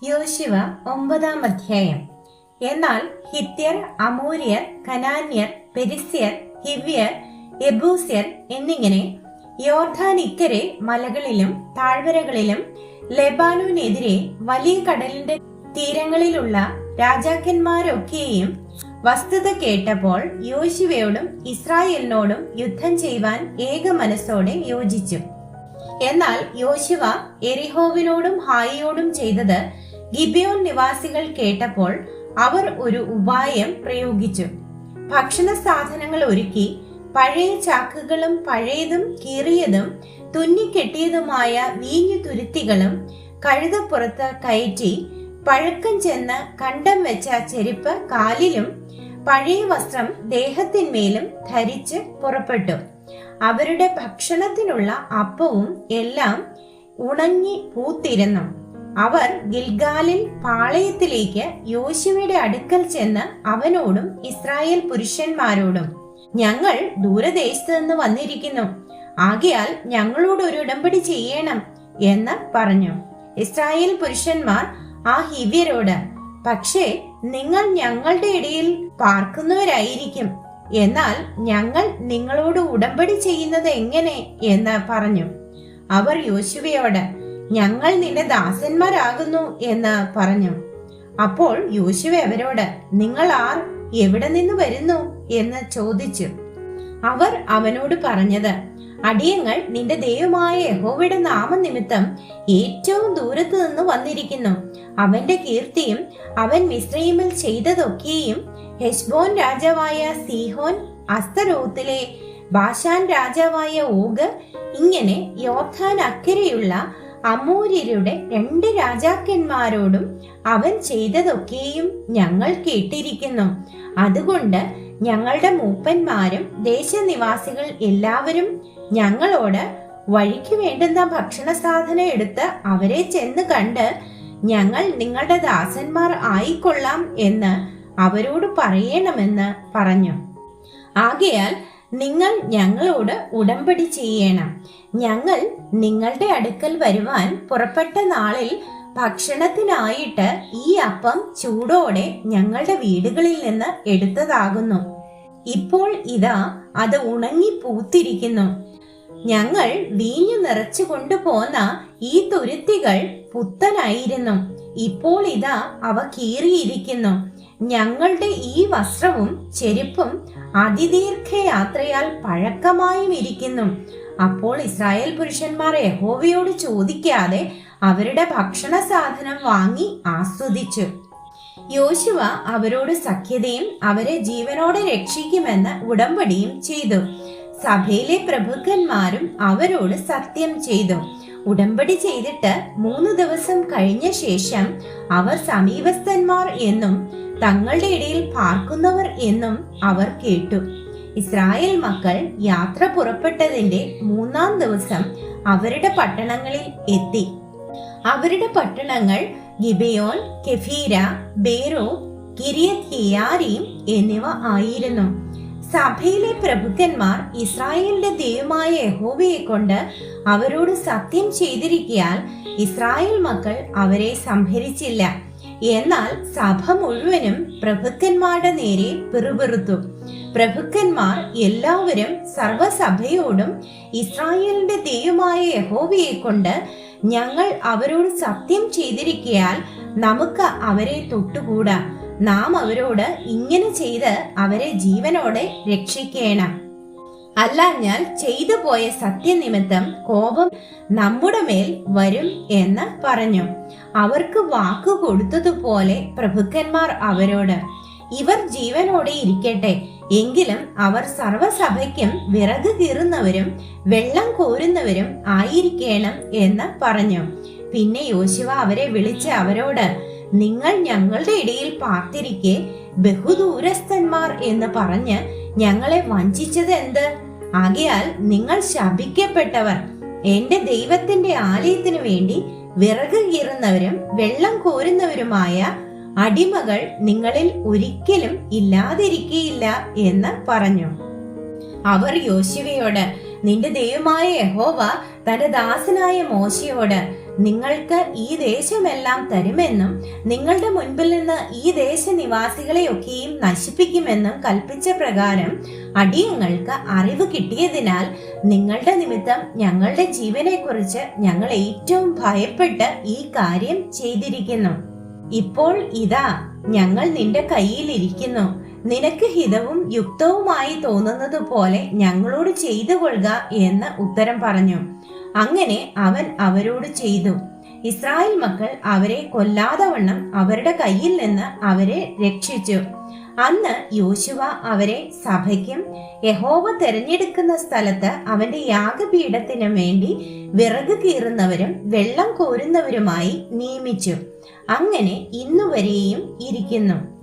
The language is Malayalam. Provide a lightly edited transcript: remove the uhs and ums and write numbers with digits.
യോശുവ 9-ാം അധ്യായം. എന്നാൽ ഹിത്യർ, അമോര്യർ, കനാന്യർ, പെരിസ്യർ, ഹിവ്യർ, യെബൂസ്യർ എന്നിങ്ങനെ യോർദാൻ ഇക്കരെ മലകളിലും താഴ്വരകളിലും ലെബാനോനെതിരെ വലിയ കടലിന്റെ തീരങ്ങളിലുള്ള രാജാക്കന്മാരൊക്കെയും വസ്തുത കേട്ടപ്പോൾ യോശുവയോടും ഇസ്രായേലിനോടും യുദ്ധം ചെയ്യുവാൻ ഏക മനസ്സോടെ യോജിച്ചു. എന്നാൽ യോശുവ എരിഹോവിനോടും ഹായിയോടും ചെയ്തത് ഗിബെയോൻ നിവാസികൾ കേട്ടപ്പോൾ അവർ ഒരു ഉപായം പ്രയോഗിച്ചു. ഭക്ഷണ സാധനങ്ങൾ ഒരുക്കി പഴയ ചാക്കുകളും പഴയതും കീറിയതും തുന്നിക്കെട്ടിയതുമായ വീഞ്ഞു തുരുത്തികളും കഴുതപ്പുറത്ത് കയറ്റി പഴക്കം ചെന്ന് കണ്ടം വെച്ച ചെരുപ്പ് കാലിലും പഴയ വസ്ത്രം ദേഹത്തിന്മേലും ധരിച്ച് പുറപ്പെട്ടു. അവരുടെ ഭക്ഷണത്തിനുള്ള അപ്പവും എല്ലാം ഉണങ്ങി പൂത്തിരുന്നു. അവർ ഗിൽഗാലിൽ പാളയത്തിലേക്ക് യോശുവയുടെ അടുക്കൽ ചെന്ന് അവനോടും ഇസ്രായേൽ പുരുഷന്മാരോടും, ഞങ്ങൾ ദൂരദേശത്ത് നിന്ന് വന്നിരിക്കുന്നു, ആകയാൽ ഞങ്ങളോട് ഒരു ഉടമ്പടി ചെയ്യണം എന്ന് പറഞ്ഞു. ഇസ്രായേൽ പുരുഷന്മാർ ആ ഹിവ്യരോട്, പക്ഷേ നിങ്ങൾ ഞങ്ങളുടെ ഇടയിൽ പാർക്കുന്നവരായിരിക്കും, എന്നാൽ ഞങ്ങൾ നിങ്ങളോട് ഉടമ്പടി ചെയ്യുന്നത് എങ്ങനെ എന്ന് പറഞ്ഞു. അവർ യോശുവയോട്, ഞങ്ങൾ നിന്റെ ദാസന്മാരാകുന്നു എന്ന് പറഞ്ഞു. അപ്പോൾ യോശുവ അവരോട്, നിങ്ങൾ ആർ, എവിടെ നിന്ന് വരുന്നു എന്ന് ചോദിച്ചു. അവർ അവനോട് പറഞ്ഞത്, അടിയങ്ങൾ നിന്റെ ദൈവമായ യഹോവയുടെ നാമനിമിത്തം ഏറ്റവും ദൂരത്ത് നിന്ന് വന്നിരിക്കുന്നു. അവന്റെ കീർത്തിയും അവൻ മിസ്രയീമിൽ ചെയ്തതൊക്കെയും ഹെശ്ബോൻ രാജാവായ സീഹോൻ, അസ്തരോത്തിലെ ബാശാൻ രാജാവായ ഓഗ്, ഇങ്ങനെ യോർദാൻ അക്കരെയുള്ള അമോര്യരുടെ 2 രാജാക്കന്മാരോടും അവൻ ചെയ്തതൊക്കെയും ഞങ്ങൾ കേട്ടിരിക്കുന്നു. അതുകൊണ്ട് ഞങ്ങളുടെ മൂപ്പന്മാരും ദേശനിവാസികൾ എല്ലാവരും ഞങ്ങളോട് വഴിക്ക് വേണ്ടുന്ന ഭക്ഷണ സാധനം എടുത്ത് അവരെ ചെന്ന് കണ്ട് ഞങ്ങൾ നിങ്ങളുടെ ദാസന്മാർ ആയിക്കൊള്ളാം എന്ന് അവരോട് പറയണമെന്ന് പറഞ്ഞു. ആകയാൽ നിങ്ങൾ ഞങ്ങളോട് ഉടമ്പടി ചെയ്യണം. ഞങ്ങൾ നിങ്ങളുടെ അടുക്കൽ വരുവാൻ പുറപ്പെട്ട നാളിൽ ഭക്ഷണത്തിനായിട്ട് ഈ അപ്പം ചൂടോടെ ഞങ്ങളുടെ വീടുകളിൽ നിന്ന് എടുത്തതാകുന്നു. ഇപ്പോൾ ഇതാ അത് ഉണങ്ങി പൂത്തിരിക്കുന്നു. ഞങ്ങൾ വീഞ്ഞു നിറച്ചു കൊണ്ടുപോന്ന ഈ തുരുത്തികൾ പുത്തനായിരുന്നു, ഇപ്പോൾ ഇതാ അവ കീറിയിരിക്കുന്നു. ഞങ്ങളുടെ ഈ വസ്ത്രവും ചെരുപ്പും അതിദീർഘയാത്രയാൽ പഴക്കമായും ഇരിക്കുന്നു. അപ്പോൾ ഇസ്രായേൽ പുരുഷന്മാർ യഹോവയോട് ചോദിക്കാതെ അവരുടെ ഭക്ഷണ സാധനം വാങ്ങി ആസ്വദിച്ചു. യോശുവ അവരോട് സഖ്യതയും അവരെ ജീവനോടെ രക്ഷിക്കുമെന്ന് ഉടമ്പടിയും ചെയ്തു. സഭയിലെ പ്രഭുക്കന്മാരും അവരോട് സത്യം ചെയ്തു. ഉടമ്പടി ചെയ്തിട്ട് 3 ദിവസം കഴിഞ്ഞ ശേഷം അവർ സമീപസ്ഥന്മാർ എന്നും തങ്ങളുടെ ഇടയിൽ പാർക്കുന്നവർ എന്നും അവർ കേട്ടു. ഇസ്രായേൽ മക്കൾ യാത്ര പുറപ്പെട്ടതിന്റെ 3-ാം ദിവസം അവരുടെ പട്ടണങ്ങളിൽ എത്തി. അവരുടെ പട്ടണങ്ങൾ ഗിബെയോൻ, കെഫീര, ബേറോ, കിര്യത്ത് യെയാരീം എന്നിവ ആയിരുന്നു. സഭയിലെ പ്രഭുക്കന്മാർ ഇസ്രായേലിന്റെ ദൈവമായ യഹോവയെ കൊണ്ട് അവരോട് സത്യം ചെയ്തിരിക്കയാൽ ഇസ്രായേൽ മക്കൾ അവരെ സംഹരിച്ചില്ല. എന്നാൽ സഭ മുഴുവനും പ്രഭുക്കന്മാരുടെ നേരെ പിറുപിറുത്തു. പ്രഭുക്കന്മാർ എല്ലാവരും സർവ്വസഭയോടും ഇസ്രായേലിന്റെ ദൈവമായ യഹോവയെ കൊണ്ട് ഞങ്ങൾ അവരോട് സത്യം ചെയ്തിരിക്കയാൽ നമുക്ക് അവരെ തൊട്ടുകൂടാ. നാം അവരോട് ഇങ്ങനെ ചെയ്ത് അവരെ ജീവനോടെ രക്ഷിക്കണം. അല്ലാഞ്ഞാൽ ചെയ്തു പോയ സത്യനിമിത്തം കോപം നമ്മുടെ മേൽ വരും എന്ന് പറഞ്ഞു. അവർക്ക് വാക്കു കൊടുത്തതുപോലെ പ്രഭുക്കന്മാർ അവരോട്, ഇവർ ജീവനോടെ ഇരിക്കട്ടെ, എങ്കിലും അവർ സർവ്വസഭയ്ക്കും വിറക് കീറുന്നവരും വെള്ളം കോരുന്നവരും ആയിരിക്കണം എന്ന് പറഞ്ഞു. പിന്നെ യോശുവ അവരെ വിളിച്ച് അവരോട്, നിങ്ങൾ ഞങ്ങളുടെ ഇടയിൽ പാർത്തിരിക്കെ ബഹുദൂരസ്ഥന്മാർ എന്ന് പറഞ്ഞ് ഞങ്ങളെ വഞ്ചിച്ചത് എന്ത്? ആകയാൽ നിങ്ങൾ ശപിക്കപ്പെട്ടവർ. എന്റെ ദൈവത്തിന്റെ ആലയത്തിനു വേണ്ടി വിറക് കീറുന്നവരും വെള്ളം കോരുന്നവരുമായ അടിമകൾ നിങ്ങളിൽ ഒരിക്കലും ഇല്ലാതിരിക്കയില്ല എന്ന് പറഞ്ഞു. അവർ യോശുവയോട്, നിന്റെ ദൈവമായ യഹോവ തന്റെ ദാസനായ മോശയോട് നിങ്ങൾക്ക് ഈ ദേശമെല്ലാം തരുമെന്നും നിങ്ങളുടെ മുൻപിൽ നിന്ന് ഈ ദേശനിവാസികളെയൊക്കെയും നശിപ്പിക്കുമെന്നും കൽപ്പിച്ച പ്രകാരം അടിയങ്ങൾക്ക് അറിവ് കിട്ടിയതിനാൽ നിങ്ങളുടെ നിമിത്തം ഞങ്ങളുടെ ജീവനെക്കുറിച്ച് ഞങ്ങൾ ഏറ്റവും ഭയപ്പെട്ട് ഈ കാര്യം ചെയ്തിരിക്കുന്നു. ഇപ്പോൾ ഇതാ ഞങ്ങൾ നിന്റെ കയ്യിൽ ഇരിക്കുന്നു. നിനക്ക് ഹിതവും യുക്തവുമായി തോന്നുന്നത് പോലെ ഞങ്ങളോട് ചെയ്തു കൊള്ളുക എന്ന് ഉത്തരം പറഞ്ഞു. അങ്ങനെ അവൻ അവരോട് ചെയ്തു. ഇസ്രായേൽ മക്കൾ അവരെ കൊല്ലാതെ വണ്ണം അവരുടെ കയ്യിൽ നിന്ന് അവരെ രക്ഷിച്ചു. അന്ന് യോശുവ അവരെ സഭയ്ക്കും യഹോവ തെരഞ്ഞെടുക്കുന്ന സ്ഥലത്ത് അവന്റെ യാഗപീഠത്തിനു വേണ്ടി വിറക് കീറുന്നവരും വെള്ളം കോരുന്നവരുമായി നിയമിച്ചു. അങ്ങനെ ഇന്നുവരെയും ഇരിക്കുന്നു.